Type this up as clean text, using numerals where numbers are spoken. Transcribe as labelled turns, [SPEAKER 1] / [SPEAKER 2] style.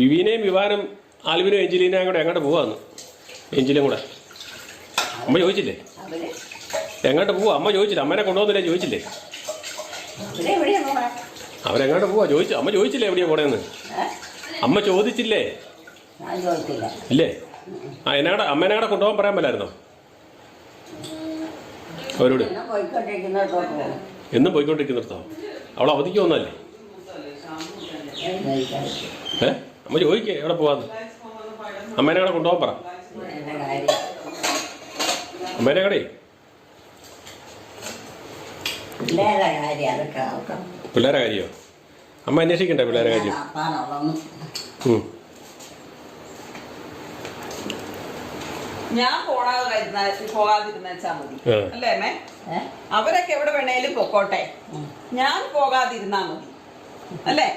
[SPEAKER 1] വിവീനയും വിവാനും ആൽവിനും എഞ്ചിലീനയും കൂടെ എങ്ങോട്ട് പോവാന്ന്? എഞ്ചിലും കൂടെ അമ്മ ചോദിച്ചില്ലേ എങ്ങോട്ട് പോവാ? അമ്മ ചോദിച്ചില്ല, അമ്മേനെ കൊണ്ടുപോകുന്നില്ലേ ചോദിച്ചില്ലേ? അവരെങ്ങോട്ട് പോവാ ചോദിച്ചു? അമ്മ ചോദിച്ചില്ലേ എവിടെയാ പോണേന്ന്? അമ്മ ചോദിച്ചില്ലേ? ഇല്ലേ? എന്നാടെ അമ്മേനെ കൊണ്ടുപോകാൻ പറയാൻ പറ്റായിരുന്നോ അവരോട്? എന്നും പോയിക്കൊണ്ടിരിക്കുന്നിടത്തോ? അവൾ അവധിക്ക് വന്നല്ലേ? അമ്മ ചോദിക്കേ എവിടെ പോവാന്ന്? അമ്മേനെ കൂടെ കൊണ്ടുപോകാൻ പറ. അമ്മേനെ കടേ പിള്ളേരെ കാര്യമോ? അമ്മ അന്വേഷിക്കണ്ടേ പിള്ളേരെ കാര്യം?
[SPEAKER 2] ഞാൻ പോകാതിരുന്നാ മതി അല്ലേ അമ്മേ? അവരൊക്കെ എവിടെ വേണേലും പൊക്കോട്ടെ, ഞാൻ പോകാതിരുന്നാ മതി അല്ലേ?